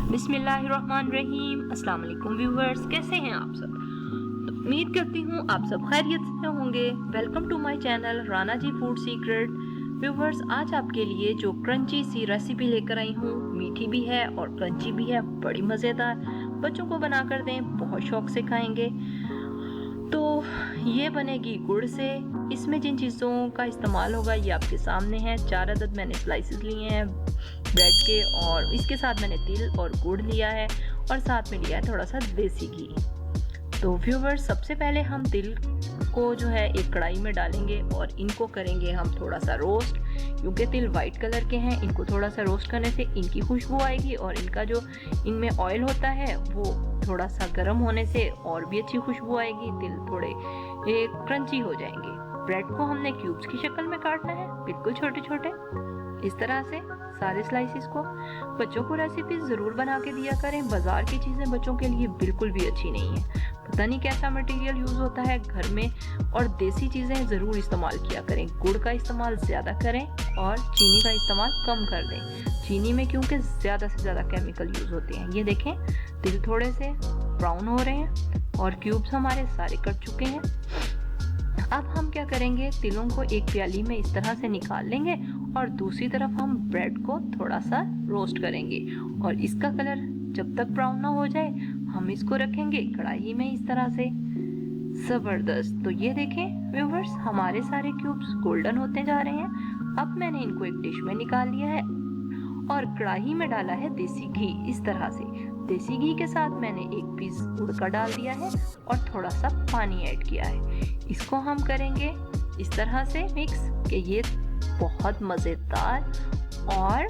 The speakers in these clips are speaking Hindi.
बिस्मिल्लाहिर्रहमानिर्रहीम। अस्सलाम वालेकुम व्यूवर्स, कैसे हैं आप सब? तो उम्मीद करती हूँ आप सब खैरियत से होंगे। Welcome to my channel Rana ji food secret. Viewers, आज आपके लिए जो क्रंची सी रेसिपी लेकर आई हूँ, मीठी भी है और क्रंची भी है, बड़ी मज़ेदार। बच्चों को बनाकर दें, बहुत शौक से खाएंगे। तो ये बनेगी गुड़ से। इसमें जिन चीज़ों का इस्तेमाल होगा ये आपके सामने है। 4 अदद मैंने स्लाइसेस लिए हैं ब्रेड के, और इसके साथ मैंने तिल और गुड़ लिया है और साथ में लिया है थोड़ा सा देसी घी। तो व्यूवर्स, सबसे पहले हम तिल को जो है एक कढ़ाई में डालेंगे और इनको करेंगे हम थोड़ा सा रोस्ट। क्योंकि तिल वाइट कलर के हैं, इनको थोड़ा सा रोस्ट करने से इनकी खुशबू आएगी और इनका जो इनमें ऑयल होता है वो थोड़ा सा गर्म होने से और भी अच्छी खुशबू आएगी। तिल थोड़े क्रंची हो जाएंगे। ब्रेड को हमने क्यूब्स की शक्ल में काटना है, बिल्कुल छोटे छोटे, इस तरह से सारे स्लाइसेस को। बच्चों को रेसिपी ज़रूर बना के दिया करें। बाजार की चीज़ें बच्चों के लिए बिल्कुल भी अच्छी नहीं है। पता नहीं कैसा मटेरियल यूज़ होता है घर में। और देसी चीज़ें ज़रूर इस्तेमाल किया करें। गुड़ का इस्तेमाल ज़्यादा करें और चीनी का इस्तेमाल कम कर दें। चीनी में क्योंकि ज़्यादा से ज़्यादा केमिकल यूज़ होते हैं। ये देखें, तिल थोड़े से ब्राउन हो रहे हैं और क्यूब्स हमारे सारे कट चुके हैं। अब हम क्या करेंगे, तिलों को एक प्याली में इस तरह से निकाल लेंगे और दूसरी तरफ हम ब्रेड को थोड़ा सा रोस्ट करेंगे। और इसका कलर जब तक ब्राउन ना हो जाए हम इसको रखेंगे कढ़ाई में इस तरह से। ज़बरदस्त। तो ये देखें व्यूवर्स, हमारे सारे क्यूब्स गोल्डन होते जा रहे हैं। अब मैंने इनको एक डिश में निकाल लिया है और कढ़ाई में डाला है देसी घी इस तरह से। देसी घी के साथ मैंने एक पीस गुड़ का डाल दिया है और थोड़ा सा पानी ऐड किया है। इसको हम करेंगे इस तरह से मिक्स कि ये बहुत मज़ेदार और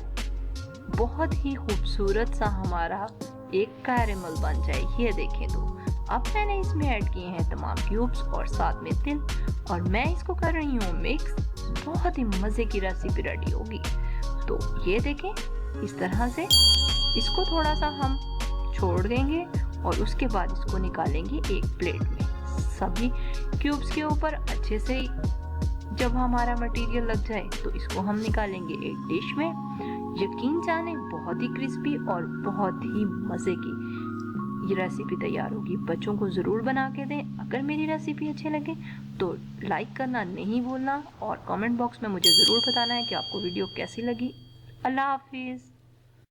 बहुत ही खूबसूरत सा हमारा एक कैरेमल बन जाए। ये देखें। तो अब मैंने इसमें ऐड किए हैं तमाम क्यूब्स और साथ में तिल, और मैं इसको कर रही हूँ मिक्स। बहुत ही मज़े की रेसिपी रेडी होगी। तो ये देखें, इस तरह से इसको थोड़ा सा हम छोड़ देंगे और उसके बाद इसको निकालेंगे एक प्लेट में। सभी क्यूब्स के ऊपर अच्छे से जब हमारा मटेरियल लग जाए तो इसको हम निकालेंगे एक डिश में। यकीन जाने बहुत ही क्रिस्पी और बहुत ही मज़े की ये रेसिपी तैयार होगी। बच्चों को ज़रूर बना के दें। अगर मेरी रेसिपी अच्छी लगे तो लाइक करना नहीं भूलना और कमेंट बॉक्स में मुझे ज़रूर बताना है कि आपको वीडियो कैसी लगी। अल्लाह हाफिज़।